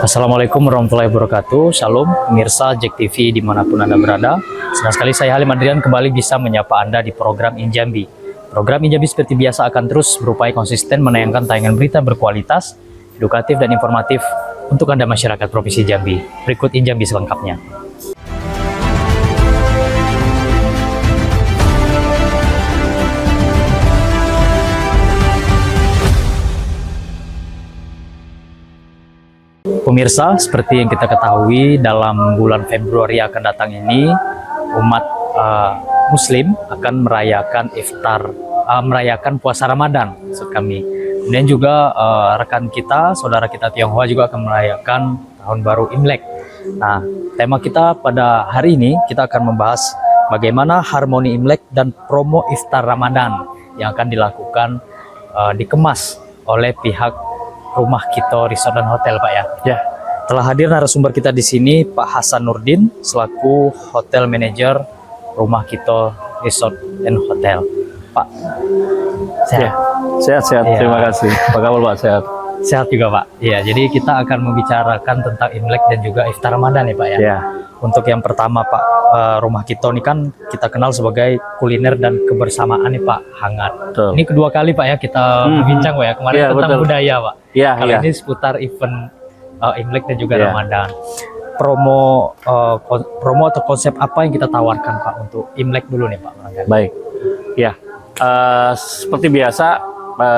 Assalamualaikum warahmatullahi wabarakatuh. Shalom pemirsa JEK TV dimanapun Anda berada. Senang sekali saya Halim Adrian kembali bisa menyapa Anda di program Injambi. Program Injambi seperti biasa akan terus berupaya konsisten menayangkan tayangan berita berkualitas, edukatif dan informatif untuk Anda masyarakat Provinsi Jambi. Berikut Injambi selengkapnya. Pemirsa, seperti yang kita ketahui dalam bulan Februari akan datang ini umat Muslim akan merayakan merayakan puasa Ramadan maksud kami. Kemudian juga rekan kita, saudara kita Tionghoa juga akan merayakan tahun baru Imlek. Nah, tema kita pada hari ini kita akan membahas bagaimana harmoni Imlek dan promo iftar Ramadan yang akan dilakukan dikemas oleh pihak Rumah Kito Resort dan Hotel, Pak ya. Ya. Telah hadir narasumber kita di sini Pak Hasan Nurdin selaku Hotel Manager Rumah Kito Resort dan Hotel. Pak, sehat? Sehat. Ya. Terima kasih. Apa kabar Pak? Sehat. Sehat juga Pak. Iya, jadi kita akan membicarakan tentang Imlek dan juga iftar Ramadan ya Pak ya. Ya. Untuk yang pertama Pak, Rumah Kito ini kan kita kenal sebagai kuliner dan kebersamaan nih Pak, hangat. Betul. Ini kedua kali Pak ya kita berbincang Pak ya, kemarin Ya, tentang betul. budaya Pak. Ya, Kali ya. ini seputar event Imlek dan juga Ya. Ramadan. Promo atau konsep apa yang kita tawarkan Pak untuk Imlek dulu nih Pak? Baik. Ya. Seperti biasa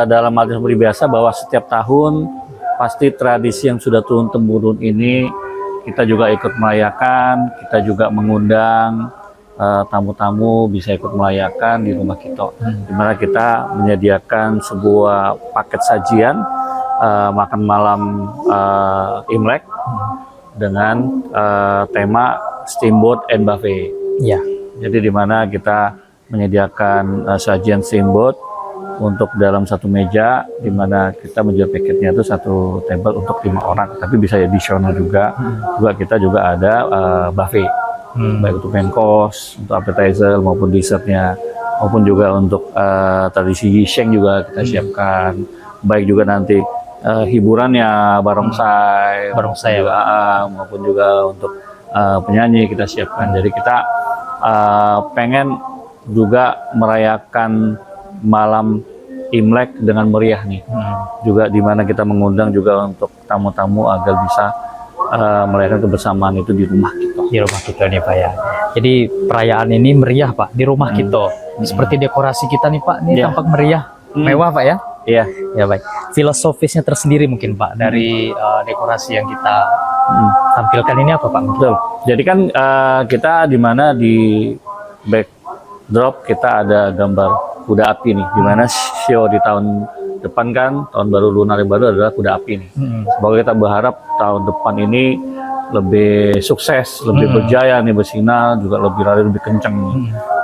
dalam hal seperti biasa bahwa setiap tahun pasti tradisi yang sudah turun-temurun ini kita juga ikut merayakan, kita juga mengundang tamu-tamu bisa ikut merayakan di rumah kita, di mana kita menyediakan sebuah paket sajian makan malam Imlek dengan tema steamboat and buffet. Iya. Jadi di mana kita menyediakan sajian steamboat untuk dalam satu meja, di mana kita menjual paketnya itu satu table untuk 5 orang, tapi bisa additional juga. Kita juga ada buffet, baik untuk main course, untuk appetizer maupun dessertnya, maupun juga untuk tradisi Yisheng juga kita siapkan. Baik juga nanti hiburannya barongsai juga, maupun juga untuk penyanyi kita siapkan. Jadi kita pengen juga merayakan malam Imlek dengan meriah nih, juga di mana kita mengundang juga untuk tamu-tamu agar bisa merayakan kebersamaan itu di rumah kita. Di rumah kita nih Pak ya. Jadi perayaan ini meriah Pak di rumah kita. Seperti dekorasi kita nih Pak, ini tampak meriah, mewah Pak ya. Iya. Ya baik. Filosofisnya tersendiri mungkin Pak dari dekorasi yang kita tampilkan ini apa Pak? Betul. Jadi kan kita di mana di backdrop kita ada gambar kuda api nih, di mana show di tahun depan kan, tahun baru lunar yang baru adalah kuda api nih. Semoga kita berharap tahun depan ini lebih sukses, lebih berjaya nih, bersinar, juga lebih lari, lebih kencang nih.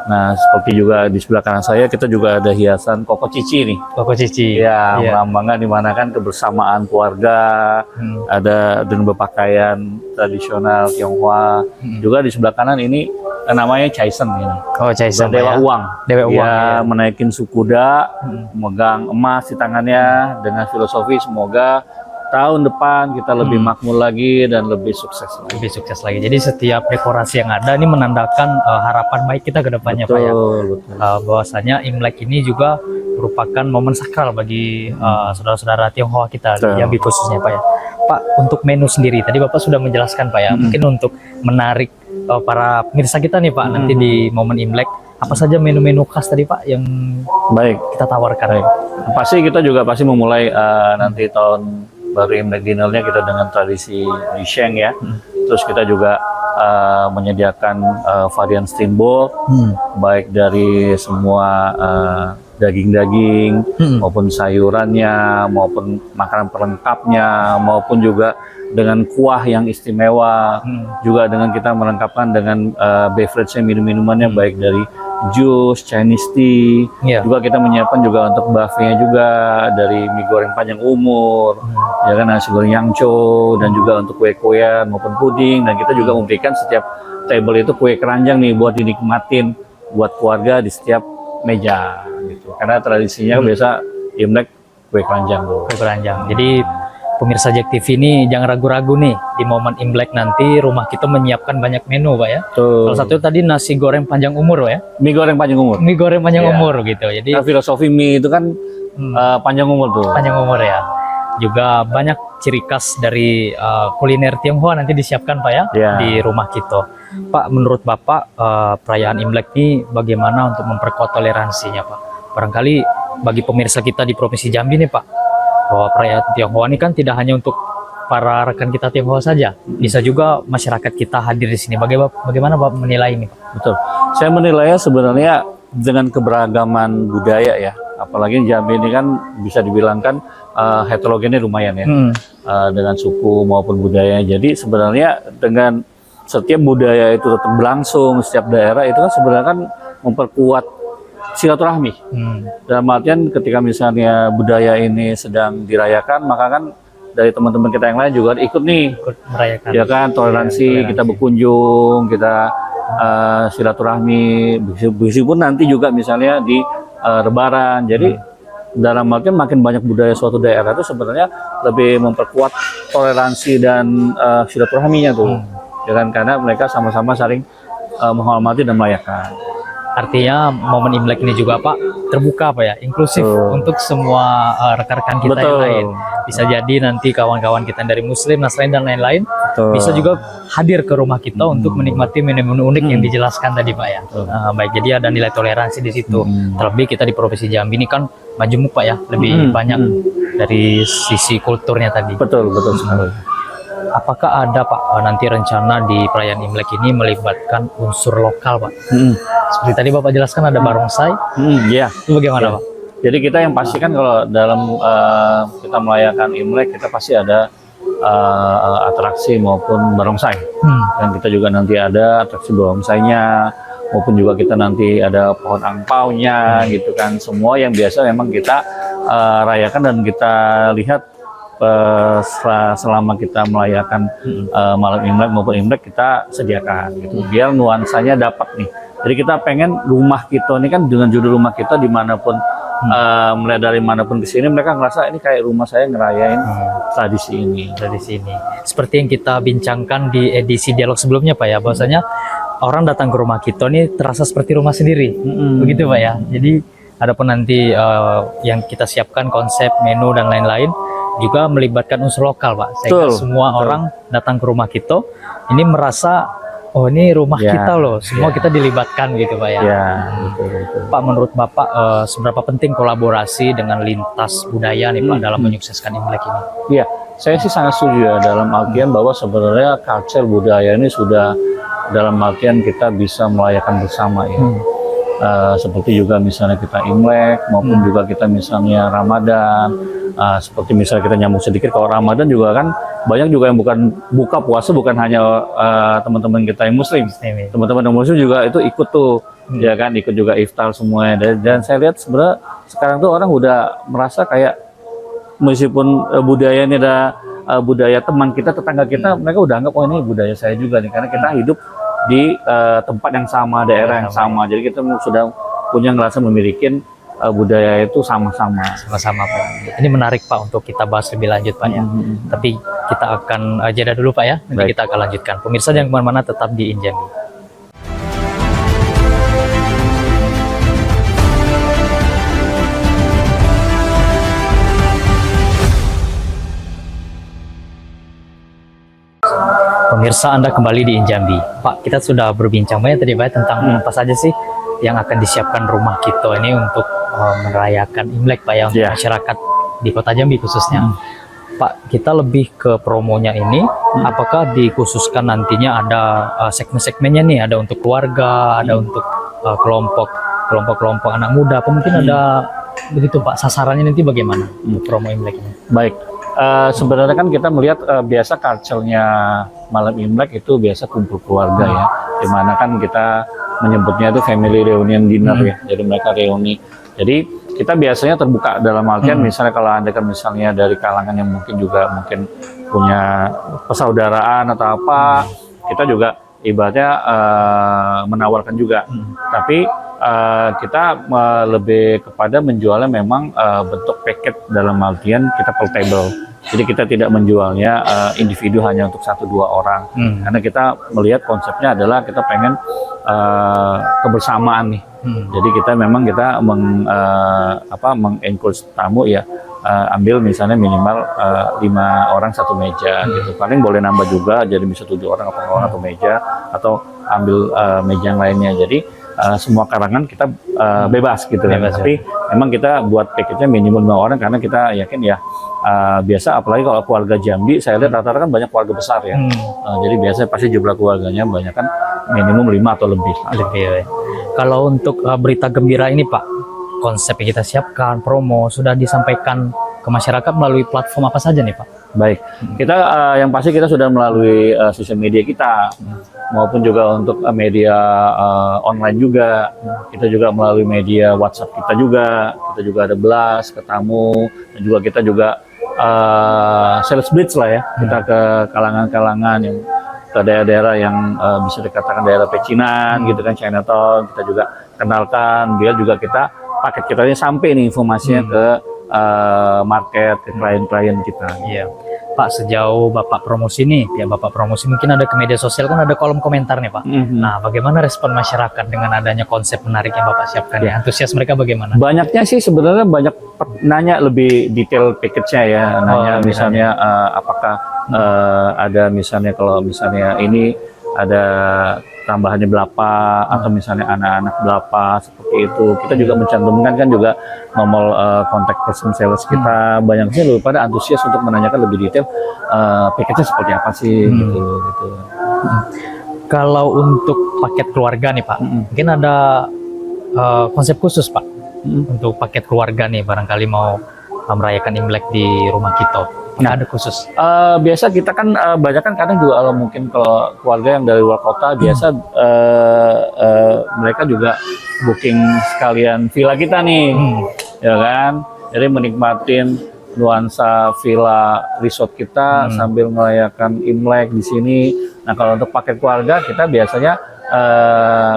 Nah, seperti juga di sebelah kanan saya, kita juga ada hiasan Koko Cici nih. Koko Cici. Ya, melambangkan di mana kan kebersamaan keluarga, ada dengan berpakaian tradisional Tionghoa. Juga di sebelah kanan ini namanya Chaisen ini. Oh, Chaisen. Dewa uang. Dewa uang. Ya, menaikin suku kuda, memegang emas di tangannya dengan filosofi semoga tahun depan kita lebih makmur lagi dan lebih sukses lagi. Lebih sukses lagi. Jadi setiap dekorasi yang ada ini menandakan harapan baik kita ke depannya Pak ya. Betul. Bahwasanya Imlek ini juga merupakan momen sakral bagi saudara-saudara Tionghoa kita di Jambi khususnya Pak ya. Pak, untuk menu sendiri tadi Bapak sudah menjelaskan Pak ya. Mungkin untuk menarik para pemirsa kita nih Pak nanti di momen Imlek, apa saja menu-menu khas tadi Pak yang Baik. kita tawarkan? Baik. Pasti kita juga memulai nanti tahun baru Imlek dinernya kita dengan tradisi Yisheng ya. Terus kita juga menyediakan varian steamboat, baik dari semua daging-daging maupun sayurannya, maupun makanan pelengkapnya, maupun juga dengan kuah yang istimewa, juga dengan kita melengkapkan dengan beverage-nya, minum-minumannya baik dari jus, Chinese tea, juga kita menyiapkan juga untuk buffet-nya juga dari mie goreng panjang umur, ya kan, nasi goreng yangco, dan juga untuk kue-kuean maupun puding, dan kita juga memberikan setiap table itu kue keranjang nih buat dinikmatin buat keluarga di setiap meja gitu. Karena tradisinya biasa Imlek kue keranjang tuh. Kue keranjang. Jadi pemirsa Jack TV ini jangan ragu-ragu nih, di momen Imlek nanti rumah kita menyiapkan banyak menu Pak ya. Tuh. Salah satu tadi nasi goreng panjang umur Pak ya. Mie goreng panjang umur. Mie goreng panjang Iya. umur gitu. Jadi Nah, filosofi mie itu kan panjang umur tuh. panjang umur ya. Juga banyak ciri khas dari kuliner Tionghoa nanti disiapkan Pak ya, Iya. di rumah kita. Pak, menurut Bapak perayaan Imlek ini bagaimana untuk memperkuat toleransinya Pak? Barangkali bagi pemirsa kita di Provinsi Jambi nih Pak, bahwa perayaan Tionghoa ini kan tidak hanya untuk para rekan kita Tionghoa saja, bisa juga masyarakat kita hadir di sini. Bagaimana Bapak menilai ini Pak? Betul. Saya menilainya sebenarnya dengan keberagaman budaya ya. Apalagi Jambi ini kan bisa dibilang kan heterogennya lumayan ya. Dengan suku maupun budaya. Jadi sebenarnya dengan setiap budaya itu tetap berlangsung, setiap daerah itu kan sebenarnya kan memperkuat silaturahmi. Dalam artian ketika misalnya budaya ini sedang dirayakan, maka kan dari teman-teman kita yang lain juga ikut nih, Ikut merayakan. ya kan, toleransi, kita berkunjung, kita silaturahmi, meskipun nanti juga misalnya di Lebaran. Jadi dalam artian makin banyak budaya suatu daerah itu sebenarnya lebih memperkuat toleransi dan silaturahminya tuh, ya kan, karena mereka sama-sama saling menghormati dan merayakan. Artinya momen Imlek ini juga Pak terbuka Pak ya, inklusif untuk semua rekan-rekan kita yang Betul. lain. Bisa jadi nanti kawan-kawan kita dari Muslim, Nasrani dan lain-lain Betul. bisa juga hadir ke rumah kita untuk menikmati menu-menu unik yang dijelaskan tadi Pak ya. Baik, jadi ada nilai toleransi di situ. Terlebih kita di Provinsi Jambi ini kan majemuk Pak ya, lebih banyak dari sisi kulturnya tadi. Betul sekali. Apakah ada Pak nanti rencana di perayaan Imlek ini melibatkan unsur lokal Pak? Seperti tadi Bapak jelaskan ada barongsai, Iya. itu bagaimana Pak? Jadi kita yang pasti kan kalau dalam kita merayakan Imlek, kita pasti ada atraksi maupun barongsai. Dan kita juga nanti ada atraksi barongsainya, maupun juga kita nanti ada pohon angpaunya gitu kan. Semua yang biasa memang kita rayakan dan kita lihat selama kita merayakan malam Imlek maupun Imlek kita sediakan gitu, biar nuansanya dapat nih. Jadi kita pengen rumah kita ini kan dengan judul rumah kita dimanapun mulai dari manapun ke sini mereka ngerasa ini kayak rumah saya ngerayain tradisi ini. Dari sini. Seperti yang kita bincangkan di edisi dialog sebelumnya Pak ya, bahwasanya orang datang ke rumah kita ini terasa seperti rumah sendiri. Begitu Pak ya. Jadi adapun nanti yang kita siapkan konsep, menu dan lain-lain juga melibatkan unsur lokal Pak. Sehingga semua orang datang ke rumah kita ini merasa oh ini rumah kita loh, semua kita dilibatkan gitu Pak ya. Betul. Pak, menurut Bapak seberapa penting kolaborasi dengan lintas budaya nih Pak dalam menyukseskan Imlek ini? Iya, saya sih sangat setuju ya dalam artian bahwa sebenarnya culture budaya ini sudah dalam artian kita bisa merayakan bersama ya. Seperti juga misalnya kita Imlek maupun juga kita misalnya Ramadan. Seperti misalnya kita nyambung sedikit, kalau Ramadan juga kan banyak juga yang bukan buka puasa bukan hanya teman-teman kita yang Muslim, teman-teman yang Muslim juga itu ikut tuh, ya kan, ikut juga iftar semuanya. Dan saya lihat sebenarnya sekarang tuh orang udah merasa kayak meskipun budaya ini ada budaya teman kita, tetangga kita, mereka udah anggap oh ini budaya saya juga nih, karena kita hidup di tempat yang sama, daerah yang sama. Jadi kita sudah punya ngerasa memiliki budaya itu sama-sama Pak. Ini menarik Pak untuk kita bahas lebih lanjut Pak ya. Tapi kita akan jeda dulu Pak ya. Nanti kita akan lanjutkan. Pemirsa jangan kemana-mana, tetap di Injambi. Pemirsa, Anda kembali di Injambi. Pak, kita sudah berbincang banyak tadi Pak tentang apa saja sih yang akan disiapkan rumah kita ini untuk merayakan Imlek Pak ya, untuk masyarakat di Kota Jambi khususnya. Pak, kita lebih ke promonya ini, apakah dikhususkan nantinya ada segmen-segmennya nih, ada untuk keluarga, ada untuk kelompok anak muda, apa mungkin ada begitu Pak, sasarannya nanti bagaimana untuk promo Imlek ini? Baik, sebenarnya kan kita melihat biasa culture-nya malam Imlek itu biasa kumpul keluarga ya, dimana kan kita menyebutnya itu family reunion dinner ya, jadi mereka reuni. Jadi kita biasanya terbuka dalam artian misalnya kalau Anda kan misalnya dari kalangan yang mungkin punya persaudaraan atau apa, kita juga ibaratnya menawarkan juga. Tapi kita lebih kepada menjualnya memang bentuk paket dalam artian kita per table. Jadi kita tidak menjualnya individu hanya untuk 1-2 orang. Karena kita melihat konsepnya adalah kita pengen kebersamaan nih. Jadi kita memang mengencourage tamu ya, ambil misalnya minimal 5 orang 1 meja gitu. Paling boleh nambah juga jadi bisa 7 orang atau orang 1 meja, atau ambil meja yang lainnya. Jadi semua karangan kita bebas gitu kan. Tapi memang kita buat package-nya minimum 5 orang karena kita yakin ya, biasa apalagi kalau keluarga Jambi, saya lihat rata-rata kan banyak keluarga besar ya. Jadi biasanya pasti jumlah keluarganya banyak kan minimum 5 atau lebih. Ya. Kalau untuk berita gembira ini Pak, konsep yang kita siapkan, promo sudah disampaikan ke masyarakat melalui platform apa saja nih Pak? Baik, kita yang pasti kita sudah melalui sosial media kita, maupun juga untuk media online juga. Kita juga melalui media WhatsApp kita juga ada blast ke tamu, dan juga kita juga sales blitz lah ya, kita ke kalangan-kalangan yang ke daerah-daerah yang bisa dikatakan daerah pecinan gitu kan, Chinatown, kita juga kenalkan, biar juga kita paket kita ini sampai nih informasinya ke market, ke klien-klien kita. Iya. Pak, sejauh Bapak promosi nih, ya Bapak promosi mungkin ada ke media sosial kan ada kolom komentar nih Pak. Nah, bagaimana respon masyarakat dengan adanya konsep menarik yang Bapak siapkan ya? Antusias mereka bagaimana? Banyaknya sih sebenarnya banyak nanya lebih detail package-nya ya, nanya misalnya apakah ada misalnya kalau misalnya ini ada tambahannya berapa, atau misalnya anak-anak berapa, seperti itu. Kita juga mencantumkan kan juga nomor kontak person sales kita. Banyak sih lu pada antusias untuk menanyakan lebih detail package-nya seperti apa sih gitu. Kalau untuk paket keluarga nih Pak, mungkin ada konsep khusus Pak untuk paket keluarga nih, barangkali mau merayakan Imlek di rumah kita. Nah, ada khusus. Biasa kita kan banyak kan kadang juga kalau mungkin kalau keluarga yang dari luar kota biasa mereka juga booking sekalian villa kita nih, ya kan. Jadi menikmatin nuansa villa resort kita sambil merayakan Imlek di sini. Nah, kalau untuk paket keluarga kita biasanya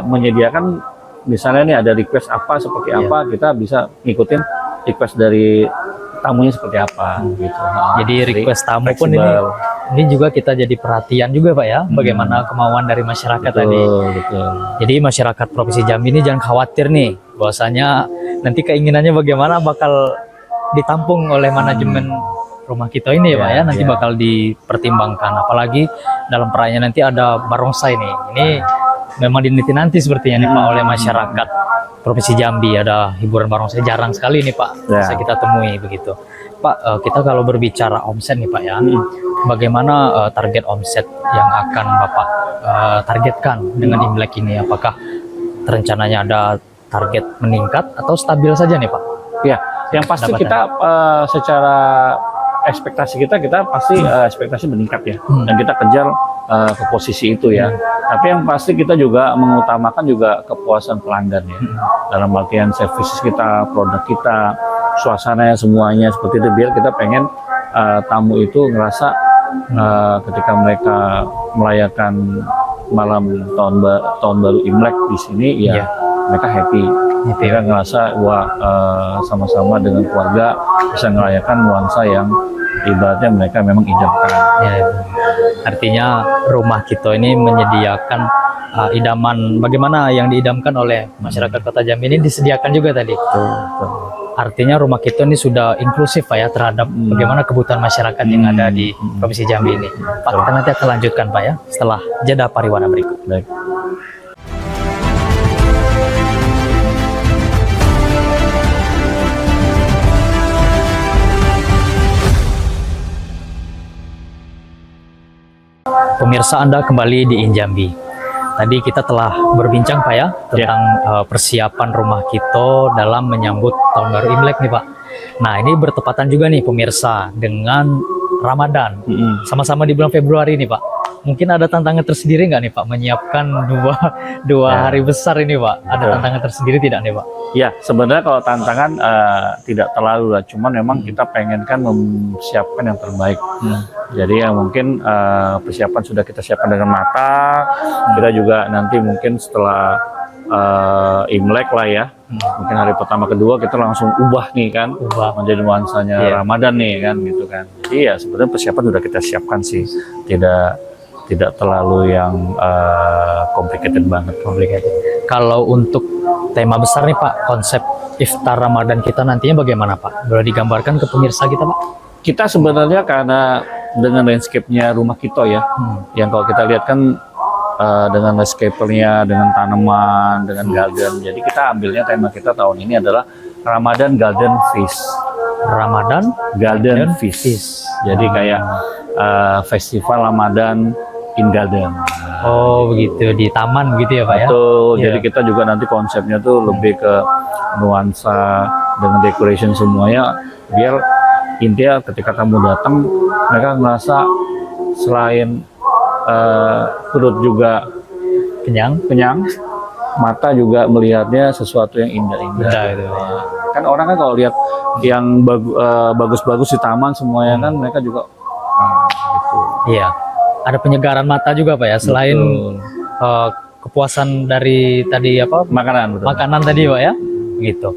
menyediakan misalnya nih ada request apa seperti apa, kita bisa ngikutin request dari tamunya seperti apa gitu. Jadi request tamu pun ini juga kita jadi perhatian juga Pak ya, bagaimana kemauan dari masyarakat tadi. Betul. Jadi masyarakat Provinsi Jambi ini jangan khawatir nih, bahwasanya nanti keinginannya bagaimana bakal ditampung oleh manajemen rumah kita ini ya Pak ya, nanti bakal dipertimbangkan. Apalagi dalam perayaan nanti ada barongsai nih, ini memang dinanti-nanti sepertinya nih Pak oleh masyarakat Provinsi Jambi. Ada hiburan barongsai, jarang sekali nih Pak bisa kita temui begitu. Pak, kita kalau berbicara omset nih Pak ya, bagaimana target omset yang akan Bapak targetkan dengan Imlek ini? Apakah rencananya ada target meningkat atau stabil saja nih Pak? Ya, yang pasti kita secara ekspektasi kita pasti ekspektasi meningkat ya, dan kita kejar ke posisi itu ya. Tapi yang pasti kita juga mengutamakan juga kepuasan pelanggan ya, dalam artian services kita, produk kita, suasananya semuanya seperti itu, biar kita pengen tamu itu ngerasa ketika mereka merayakan malam tahun baru Imlek di sini ya, mereka happy. Mereka ngerasa wah sama-sama dengan keluarga bisa merayakan nuansa yang ibaratnya mereka memang idamkan. Ya, artinya rumah kita ini menyediakan idaman, bagaimana yang diidamkan oleh masyarakat Kota Jambi ini disediakan juga tadi. Betul. Artinya rumah kita ini sudah inklusif Pak ya, terhadap bagaimana kebutuhan masyarakat yang ada di Provinsi Jambi ini. Pak, kita nanti akan lanjutkan Pak ya setelah jeda pariwana berikut. Baik. Pemirsa, Anda kembali di Injambi. Tadi kita telah berbincang Pak ya tentang persiapan rumah kita dalam menyambut tahun baru Imlek nih Pak. Nah, ini bertepatan juga nih pemirsa dengan Ramadan. Sama-sama di bulan Februari nih Pak. Mungkin ada tantangan tersendiri nggak nih Pak menyiapkan dua hari besar ini Pak? Ada tantangan tersendiri tidak nih Pak? Ya, sebenarnya kalau tantangan tidak terlalu lah, cuman memang kita pengen kan mempersiapkan yang terbaik. Jadi yang mungkin persiapan sudah kita siapkan dengan matang. Kita juga nanti mungkin setelah Imlek lah ya. Mungkin hari pertama kedua kita langsung ubah nih kan, menjadi nuansanya Ramadan nih kan gitu kan. Jadi ya sebenarnya persiapan sudah kita siapkan sih, tidak terlalu yang complicated banget. Kalau untuk tema besar nih Pak, konsep iftar Ramadan kita nantinya bagaimana Pak? Boleh digambarkan ke pemirsa kita Pak? Kita sebenarnya karena dengan landscape-nya rumah kita ya, yang kalau kita lihat kan dengan landscape-nya, dengan tanaman, dengan garden. Jadi kita ambilnya tema kita tahun ini adalah Ramadan Garden Feast. Ramadan Garden Feast. Jadi kayak festival Ramadan in garden. Oh begitu, di taman gitu ya Pak ya? Betul, jadi kita juga nanti konsepnya tuh lebih ke nuansa dengan decoration semuanya, biar intinya ketika tamu datang mereka merasa selain perut juga kenyang, mata juga melihatnya sesuatu yang indah-indah. Gitu, ya. Kan orang kan kalau lihat yang bagus-bagus di taman semuanya kan mereka juga gitu. Iya, ada penyegaran mata juga Pak ya, selain kepuasan dari tadi apa makanan tadi Pak ya, gitu.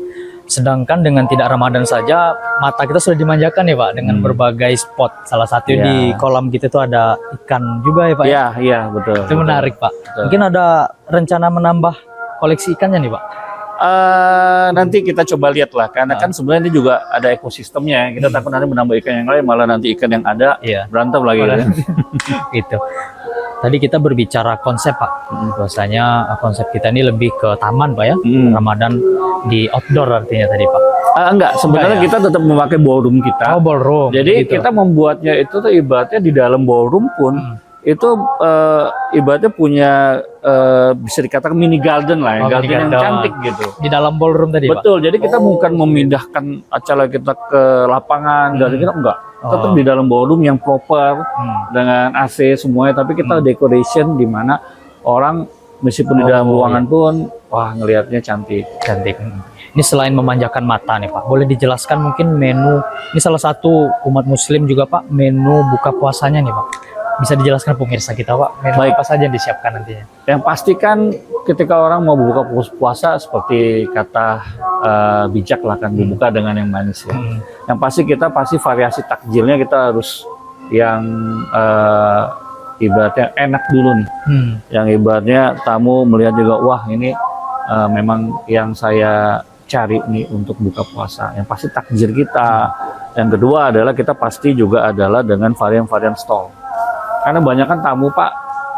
Sedangkan dengan tidak Ramadan saja mata kita sudah dimanjakan ya Pak dengan berbagai spot. Salah satu di kolam kita itu ada ikan juga ya Pak. Iya betul. Itu menarik Pak. Betul. Mungkin ada rencana menambah koleksi ikannya nih Pak? Nanti kita coba lihat lah, karena kan sebenarnya ini juga ada ekosistemnya. Kita takut nanti menambah ikan yang lain, malah nanti ikan yang ada berantem lagi. Gitu. Tadi kita berbicara konsep Pak, bahwasanya konsep kita ini lebih ke taman Pak ya, Ramadan di outdoor artinya tadi Pak. Enggak, sebenarnya kita tetap memakai ballroom kita. Oh ballroom. Jadi kita membuatnya itu tuh ibaratnya di dalam ballroom pun itu ibaratnya punya bisa dikatakan mini garden lah, garden yang cantik gitu. Di dalam ballroom tadi Pak? Betul, jadi kita bukan memindahkan acara kita ke lapangan, garden kita enggak. Tetap di dalam ballroom yang proper dengan AC semuanya, tapi kita decoration di mana orang meskipun di dalam ruangan pun wah ngelihatnya cantik. Ini selain memanjakan mata nih Pak, boleh dijelaskan mungkin menu, ini salah satu umat muslim juga Pak, menu buka puasanya nih Pak. Bisa dijelaskan pemirsa kita Pak, menu apa saja yang disiapkan nantinya? Yang pasti kan ketika orang mau buka puasa seperti kata bijak lah kan, dibuka dengan yang manis ya. Yang pasti kita variasi takjilnya kita harus yang ibaratnya enak dulu nih. Yang ibaratnya tamu melihat juga, wah ini memang yang saya cari nih untuk buka puasa. Yang pasti takjil kita. Yang kedua adalah kita pasti juga adalah dengan varian-varian stall. Karena banyak kan tamu Pak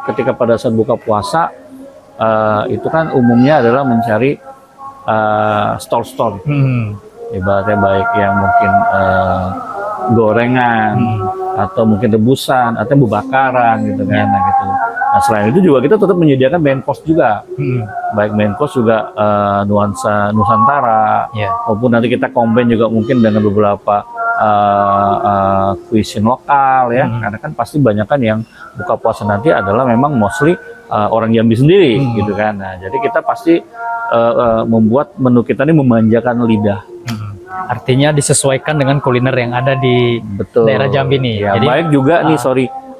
ketika pada saat buka puasa itu kan umumnya adalah mencari stall-stall. Ibaratnya baik yang mungkin gorengan atau mungkin rebusan atau bubakaran gitu kan. Nah selain itu juga kita tetap menyediakan main course juga. Baik main course juga nuansa Nusantara maupun nanti kita combine juga mungkin dengan beberapa cuisine lokal ya, karena kan pasti banyak kan yang buka puasa nanti adalah memang mostly orang Jambi sendiri gitu kan. Nah jadi kita pasti membuat menu kita ini memanjakan lidah. Artinya disesuaikan dengan kuliner yang ada di daerah Jambi nih. Ya, jadi baik juga nih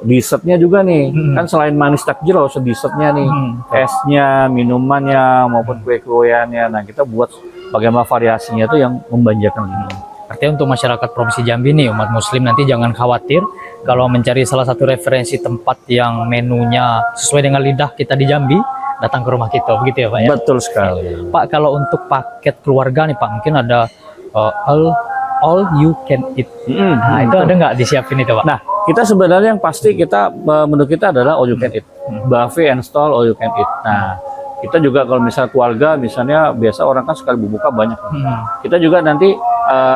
dessertnya juga nih, kan selain manis takjil harus dessertnya nih, esnya, minumannya maupun kue-kueannya. Nah kita buat bagaimana variasinya tuh yang memanjakan lidah. Artinya untuk masyarakat Provinsi Jambi nih, umat muslim nanti jangan khawatir kalau mencari salah satu referensi tempat yang menunya sesuai dengan lidah kita di Jambi, datang ke rumah kita, begitu ya Pak ya? Betul sekali. Pak, kalau untuk paket keluarga nih Pak, mungkin ada all you can eat. Nah itu ada nggak disiapin itu Pak? Nah kita sebenarnya yang pasti kita menu kita adalah all you can eat, buffet and stall all you can eat. Nah kita juga kalau misalnya keluarga, misalnya biasa orang kan sekali berbuka banyak. Kita juga nanti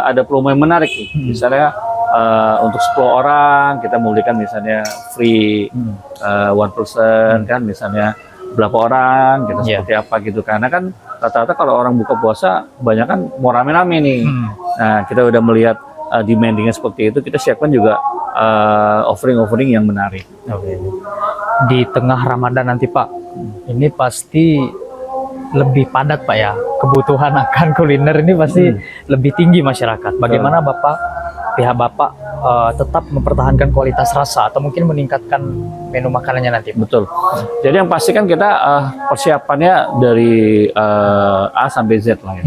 ada promo yang menarik nih. Misalnya untuk 10 orang kita memberikan misalnya free one person kan, misalnya berapa orang kita seperti apa gitu. Karena kan rata-rata kalau orang buka puasa banyak kan mau rame-rame nih. Nah kita udah melihat demandingnya seperti itu, kita siapkan juga offering-offering yang menarik. Di tengah Ramadan nanti Pak, ini pasti lebih padat Pak ya, kebutuhan akan kuliner ini pasti lebih tinggi masyarakat. Bagaimana pihak Bapak tetap mempertahankan kualitas rasa atau mungkin meningkatkan menu makanannya nanti? Betul. Jadi yang pasti kan kita persiapannya dari A sampai Z lah ya.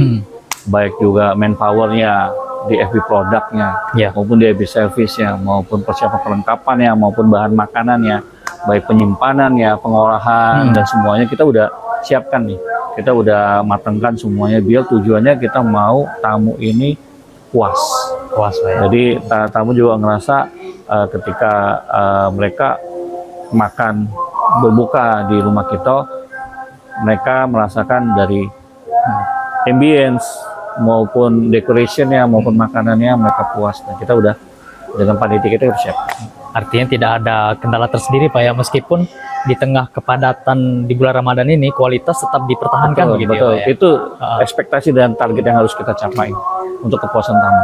Baik juga manpowernya, di FB produknya, maupun di FB service-nya, maupun persiapan perlengkapannya, maupun bahan makanannya, baik penyimpanannya, pengolahan, dan semuanya kita udah siapkan nih. Kita udah matangkan semuanya biar tujuannya kita mau tamu ini puas. Puas Pak ya. Jadi tamu juga ngerasa ketika mereka makan berbuka di rumah kita, mereka merasakan dari ambience maupun decorationnya maupun makanannya mereka puas. Dan kita udah dengan panitia kita siap. Artinya tidak ada kendala tersendiri Pak ya, meskipun di tengah kepadatan di bulan Ramadan ini kualitas tetap dipertahankan. Betul, begitu betul. ya Pak ya? Itu ekspektasi dan target yang harus kita capai untuk kepuasan tamu.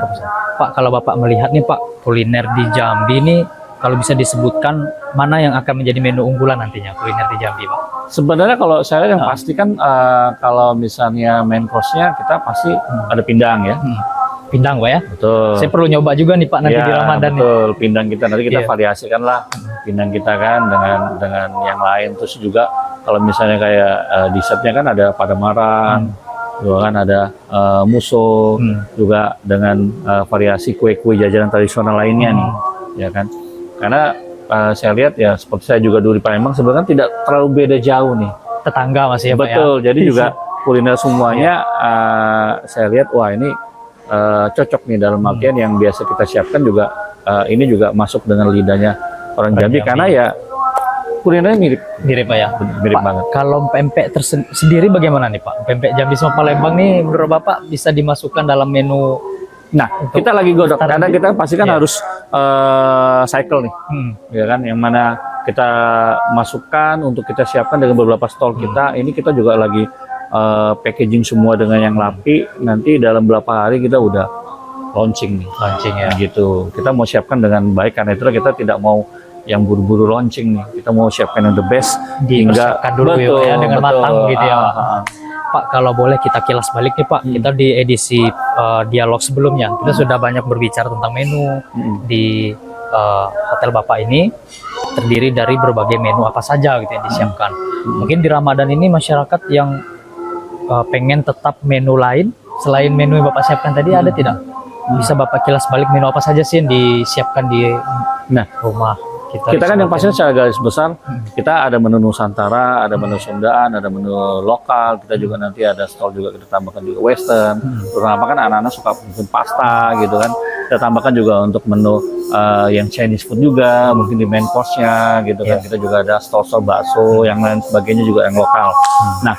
Pak, kalau Bapak melihat nih Pak, kuliner di Jambi ini kalau bisa disebutkan mana yang akan menjadi menu unggulan nantinya kuliner di Jambi Pak? Sebenarnya kalau saya yang pasti kan kalau misalnya main course-nya kita pasti ada pindang ya. Pindang Pak ya? Betul. Saya perlu nyoba juga nih Pak nanti di Ramadan nih. Betul, pindang kita nanti kita variasikan lah pindang kita kan dengan yang lain. Terus juga kalau misalnya kayak dessertnya kan ada padamaran, juga kan ada muso, juga dengan variasi kue-kue jajanan tradisional lainnya nih, ya kan? Karena saya lihat ya seperti saya juga dulu di Palembang sebenarnya tidak terlalu beda jauh nih. Tetangga masih ya Pak ya? Betul, jadi juga kuliner semuanya saya lihat wah ini cocok nih dalam artian yang biasa kita siapkan juga ini juga masuk dengan lidahnya orang Jambi karena ya kulinernya mirip Pak ya? Mirip Pak, banget. Kalau pempek sendiri bagaimana nih Pak? Pempek Jambi sama Palembang nih menurut Bapak bisa dimasukkan dalam menu? Nah, kita lagi godok karena kita pasti kan harus cycle nih, ya kan? Yang mana kita masukkan untuk kita siapkan dengan beberapa stall kita. Ini kita juga lagi packaging semua dengan yang rapi. Nanti dalam beberapa hari kita udah launching nih. Launching ya. Gitu. Kita mau siapkan dengan baik karena itu kita tidak mau yang buru-buru launching nih. Kita mau siapkan yang the best hingga dulu ya dengan matang gitu ya. Pak, kalau boleh kita kilas balik nih Pak, kita di edisi dialog sebelumnya kita sudah banyak berbicara tentang menu di hotel Bapak ini terdiri dari berbagai menu apa saja gitu yang disiapkan. Mungkin di Ramadan ini masyarakat yang pengen tetap menu lain selain menu yang Bapak siapkan tadi ada tidak? Bisa Bapak kilas balik menu apa saja sih yang disiapkan di rumah kita kan yang pastinya secara garis besar kita ada menu Nusantara, ada menu Sundaan, ada menu lokal, kita juga nanti ada stall juga kita tambahkan juga Western. Terutama kan anak-anak suka mungkin pasta gitu kan, kita tambahkan juga untuk menu yang Chinese food juga mungkin di main course-nya gitu kan. Kita juga ada stall-stall bakso yang lain sebagainya juga yang lokal. Nah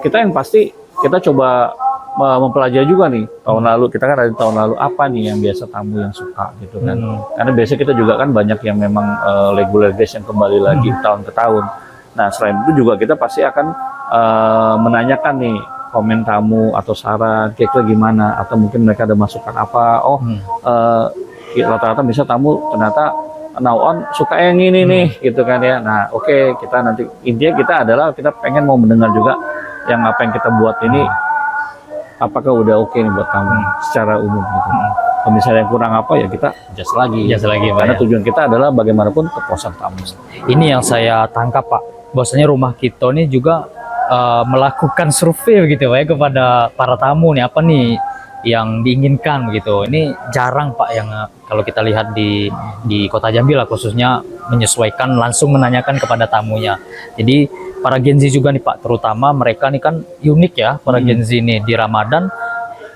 kita yang pasti kita coba mempelajari juga nih tahun lalu, kita kan ada tahun lalu apa nih yang biasa tamu yang suka gitu kan. Karena biasanya kita juga kan banyak yang memang regular guest yang kembali lagi tahun ke tahun. Nah selain itu juga kita pasti akan menanyakan nih komen tamu atau saran kira-kira gimana, atau mungkin mereka ada masukan apa. Rata-rata bisa tamu ternyata now on suka yang ini nih gitu kan ya. Nah oke, kita nanti intinya kita adalah kita pengen mau mendengar juga yang apa yang kita buat ini apakah udah oke nih buat kamu secara umum gitu. Kalau misalnya yang kurang apa ya kita adjust lagi. Karena tujuan kita adalah bagaimanapun kepuasan tamu. Ini yang saya tangkap Pak, bahwasanya rumah kita ini juga melakukan survei begitu Pak ya kepada para tamu nih, apa nih yang diinginkan begitu. Ini jarang Pak yang kalau kita lihat di Kota Jambi lah khususnya menyesuaikan langsung menanyakan kepada tamunya. Jadi para Gen Z juga nih Pak, terutama mereka nih kan unik ya para Gen Z nih di Ramadan.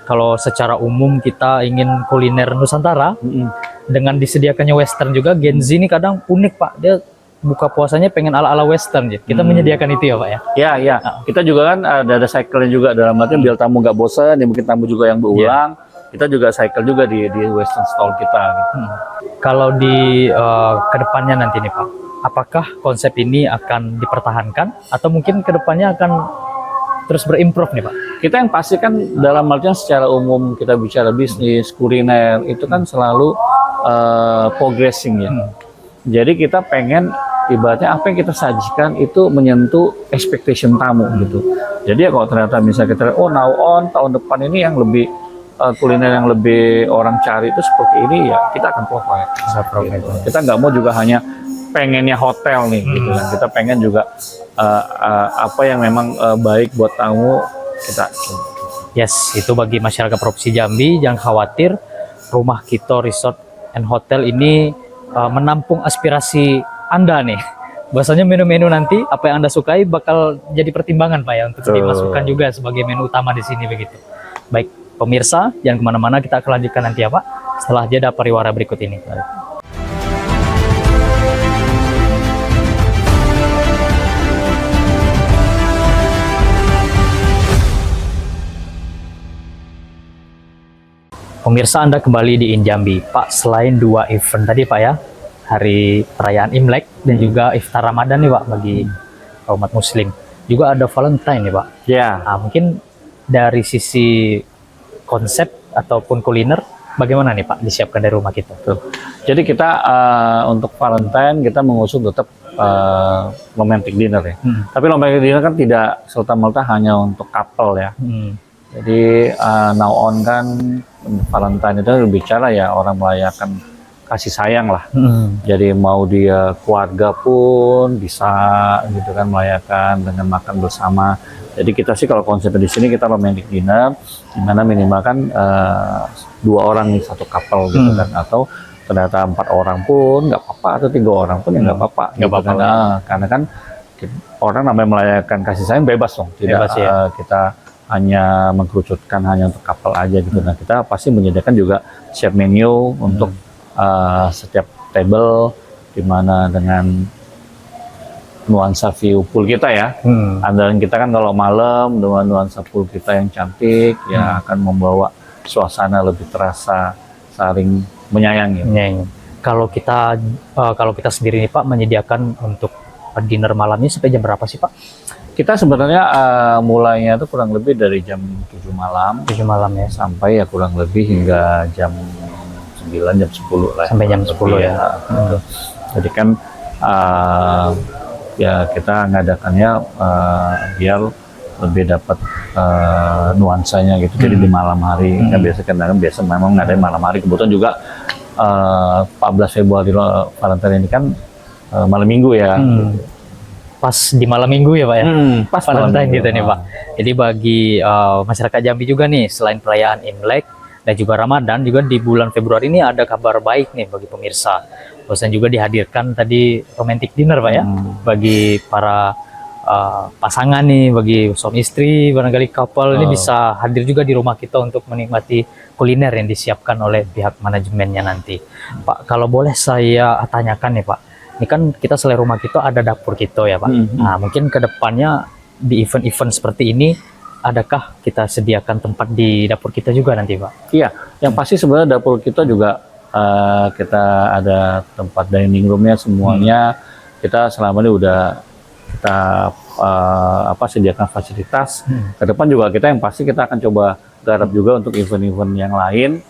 Kalau secara umum kita ingin kuliner Nusantara dengan disediakannya Western juga, Gen Z ini kadang unik Pak, dia buka puasanya pengen ala-ala Western ya. Kita menyediakan itu ya Pak ya? Ya. Kita juga kan ada cycle-nya juga dalam artian biar tamu nggak bosan, ya mungkin tamu juga yang berulang. Kita juga cycle juga di Western stall kita. Gitu. Kalau di kedepannya nanti nih Pak, apakah konsep ini akan dipertahankan atau mungkin kedepannya akan terus berimprove nih Pak? Kita yang pasti kan dalam artian secara umum kita bicara bisnis, kuliner itu kan selalu progressing ya. Jadi kita pengen ibaratnya apa yang kita sajikan itu menyentuh expectation tamu gitu. Jadi ya kalau ternyata misalnya kita now on tahun depan ini yang lebih kuliner yang lebih orang cari itu seperti ini ya kita akan provide. Gitu. Kita nggak mau juga hanya pengennya hotel nih gitu kan. Kita pengen juga apa yang memang baik buat tamu kita. Yes, itu bagi masyarakat Provinsi Jambi, jangan khawatir, Rumah Kito Resort and Hotel ini menampung aspirasi Anda nih. Bahasanya menu-menu nanti apa yang Anda sukai bakal jadi pertimbangan Pak ya untuk dimasukkan juga sebagai menu utama di sini begitu. Baik, pemirsa, jangan kemana-mana, kita akan lanjutkan nanti ya Pak setelah jeda pariwara berikut ini. Pemirsa, Anda kembali di Injambi. Pak, selain 2 event tadi Pak ya, hari perayaan Imlek dan juga iftar Ramadan nih Pak bagi umat muslim. Juga ada Valentine nih Pak. Ya. Nah, mungkin dari sisi konsep ataupun kuliner, bagaimana nih Pak disiapkan dari rumah kita? Tuh. Jadi kita untuk Valentine kita mengusung tetap romantic dinner ya. Tapi romantic dinner kan tidak serta-merta hanya untuk couple ya. Jadi now on kan Valentine itu berbicara ya orang merayakan kasih sayang lah. Jadi mau dia keluarga pun bisa gitu kan merayakan dengan makan bersama. Jadi kita sih kalau konsepnya di sini kita romantic dinner, di mana minimal kan 2 orang nih satu couple gitu kan, atau ternyata 4 orang pun nggak apa-apa, atau 3 orang pun ya nggak apa-apa. Nggak apa-apa. Karena kan orang namanya merayakan kasih sayang bebas dong, tidak Bebas, ya. kita hanya mengkerucutkan hanya untuk couple aja gitu. Nah kita pasti menyediakan juga siap menu untuk setiap table, dimana dengan nuansa view pool kita ya. Andalan kita kan kalau malam dengan nuansa pool kita yang cantik ya akan membawa suasana lebih terasa saling menyayangi. Kalau kita sendiri nih Pak menyediakan untuk dinner malamnya sampai jam berapa sih Pak? Kita sebenarnya mulainya itu kurang lebih dari jam 7 malam. 7 malam ya. Sampai ya kurang lebih hingga jam 9, jam 10 lah. Sampai jam 10 ya. Gitu. Jadi kan ya kita ngadakannya biar lebih dapat nuansanya gitu. Jadi di malam hari, kan biasa memang ngadain malam hari. Kebetulan juga 14 Februari Valentine ini kan malam minggu ya. Pas di malam minggu ya Pak ya, pas Valentine gitu nih Pak. Jadi bagi masyarakat Jambi juga nih, selain perayaan Imlek dan juga Ramadan, juga di bulan Februari ini ada kabar baik nih bagi pemirsa. Bosan juga dihadirkan tadi romantic dinner Pak ya, bagi para pasangan nih, bagi suami istri, barangkali couple ini bisa hadir juga di rumah kita untuk menikmati kuliner yang disiapkan oleh pihak manajemennya nanti. Pak, kalau boleh saya tanyakan nih Pak, ini kan kita selain rumah kita ada dapur kita ya Pak. Nah mungkin kedepannya di event-event seperti ini, adakah kita sediakan tempat di dapur kita juga nanti Pak? Iya, yang pasti sebenarnya dapur kita juga kita ada tempat dining roomnya semuanya. Kita selama ini udah kita sediakan fasilitas. Ke depan juga kita yang pasti kita akan coba garap juga untuk event-event yang lain.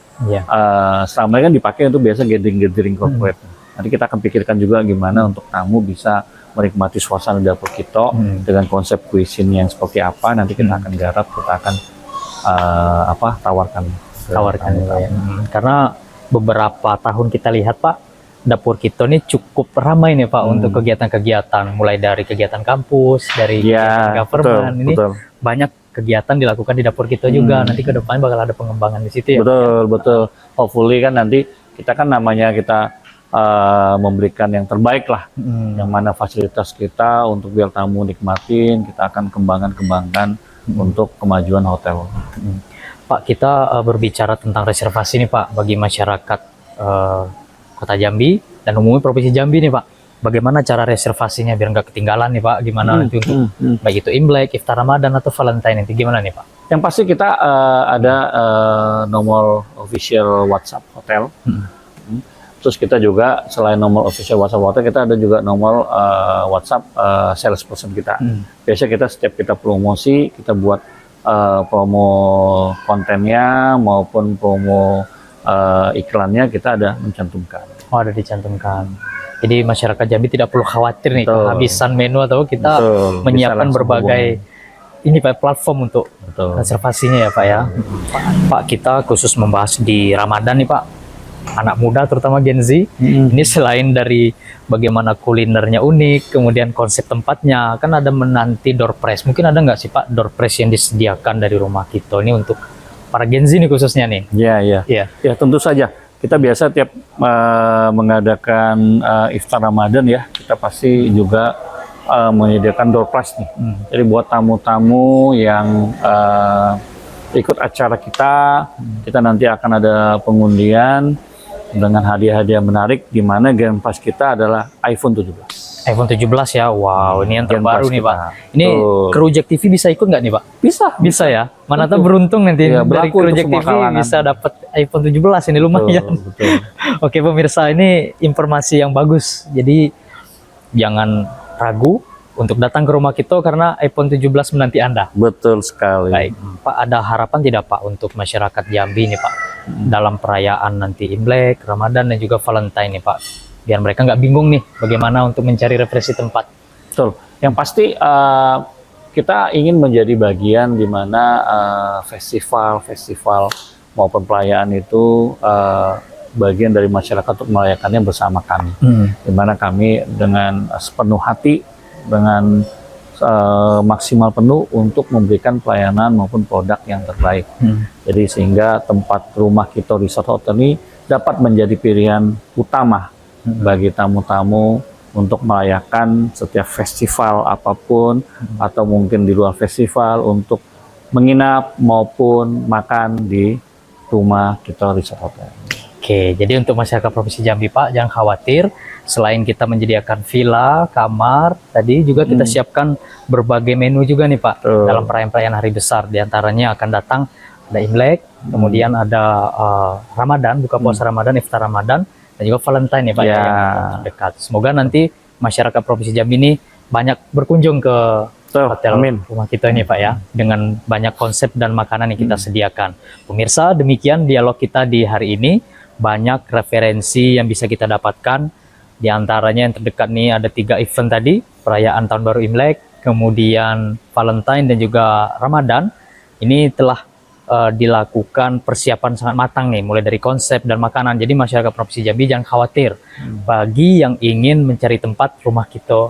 Selama ini kan dipakai untuk biasa gathering corporate. Nanti kita akan pikirkan juga gimana untuk tamu bisa menikmati suasana dapur kita dengan konsep cuisine yang seperti apa. Nanti kita akan garap, kita akan tawarkan Ya. Karena beberapa tahun kita lihat Pak, dapur kita ini cukup ramai nih Pak untuk kegiatan-kegiatan, mulai dari kegiatan kampus, dari kegiatan government, ini banyak kegiatan dilakukan di dapur kita juga. Nanti ke depan bakal ada pengembangan di situ ya. Betul. Hopefully kan nanti kita kan namanya kita memberikan yang terbaik lah, yang mana fasilitas kita untuk biar tamu nikmatin, kita akan kembangkan untuk kemajuan hotel. Pak, kita berbicara tentang reservasi nih Pak bagi masyarakat Kota Jambi dan umumnya Provinsi Jambi nih Pak. Bagaimana cara reservasinya biar nggak ketinggalan nih Pak? Gimana nanti untuk baik itu Imlek, Iftar Ramadan atau Valentine nanti gimana nih Pak? Yang pasti kita ada nomor official WhatsApp hotel. Terus kita juga selain nomor official WhatsApp hotel, kita ada juga nomor WhatsApp salesperson kita. Biasanya kita setiap kita promosi, kita buat promo kontennya maupun promo iklannya kita ada mencantumkan. Oh, ada dicantumkan. Jadi masyarakat Jambi tidak perlu khawatir nih kehabisan menu atau kita menyiapkan berbagai ini Pak platform untuk Betul. konservasinya ya Pak ya. Pak, kita khusus membahas di Ramadan nih Pak. Anak muda terutama Gen Z. Ini selain dari bagaimana kulinernya unik, kemudian konsep tempatnya, kan ada menanti door prize. Mungkin ada nggak sih Pak door prize yang disediakan dari rumah kita ini untuk para Gen Z nih khususnya nih? Iya, iya. Iya. Ya, tentu saja. Kita biasa tiap mengadakan iftar Ramadan ya, kita pasti juga menyediakan door prize nih. Jadi buat tamu-tamu yang ikut acara kita, kita nanti akan ada pengundian dengan hadiah-hadiah menarik, di mana grand prize kita adalah iPhone 17. iPhone 17 ya, wow ini yang Grand terbaru prize nih kita. Pak. Ini Betul. Kerujak TV bisa ikut nggak nih Pak? Bisa. Bisa ya. Mana tahu Betul. beruntung nanti Iya, dari berlaku untuk Kerujak semua TV kalangan. bisa dapat iPhone 17 ini lumayan. Betul. Oke pemirsa, ini informasi yang bagus. Jadi jangan ragu untuk datang ke rumah kita karena iPhone 17 menanti Anda. Betul sekali. Baik, Pak, ada harapan tidak Pak untuk masyarakat Jambi nih Pak dalam perayaan nanti Imlek, Ramadan dan juga Valentine nih Pak, biar mereka nggak bingung nih bagaimana untuk mencari referensi tempat. Betul. Yang pasti kita ingin menjadi bagian di mana festival maupun perayaan itu bagian dari masyarakat untuk merayakannya bersama kami. Di mana kami dengan sepenuh hati, dengan maksimal penuh untuk memberikan pelayanan maupun produk yang terbaik. Jadi sehingga tempat rumah kita Resort Hotel ini dapat menjadi pilihan utama bagi tamu-tamu untuk merayakan setiap festival apapun, atau mungkin di luar festival untuk menginap maupun makan di rumah kita Resort Hotel. Oke, jadi untuk masyarakat Provinsi Jambi Pak, jangan khawatir. Selain kita menyediakan villa, kamar, tadi juga kita siapkan berbagai menu juga nih Pak dalam perayaan-perayaan hari besar. Di antaranya akan datang ada Imlek, kemudian ada Ramadan, buka puasa Ramadan, iftar Ramadan, dan juga Valentine ya Pak Ya. yang dekat. Semoga nanti masyarakat Provinsi Jambi ini banyak berkunjung ke hotel rumah kita ini Pak ya, dengan banyak konsep dan makanan yang kita sediakan. Pemirsa, demikian dialog kita di hari ini. Banyak referensi yang bisa kita dapatkan. Di antaranya yang terdekat nih ada 3 event tadi, perayaan Tahun Baru Imlek, kemudian Valentine dan juga Ramadan. Ini telah dilakukan persiapan sangat matang nih, mulai dari konsep dan makanan. Jadi masyarakat Provinsi Jambi jangan khawatir bagi yang ingin mencari tempat rumah kita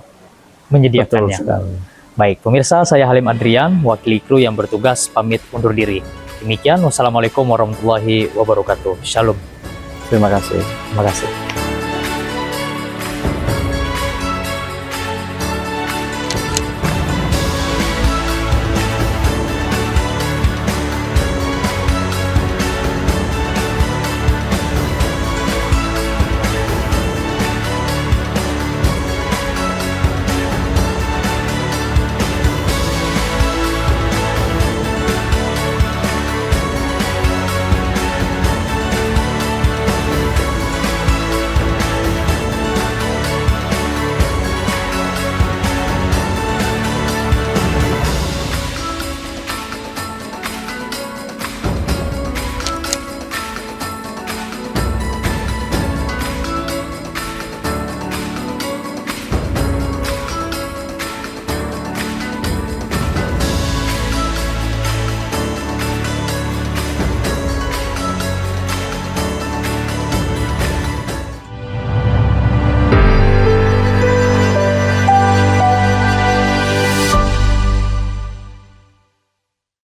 menyediakannya. Betul sekali. Baik, pemirsa, saya Halim Adrian, wakili kru yang bertugas pamit undur diri. Demikian, wassalamualaikum warahmatullahi wabarakatuh. Shalom. Terima kasih. Terima kasih.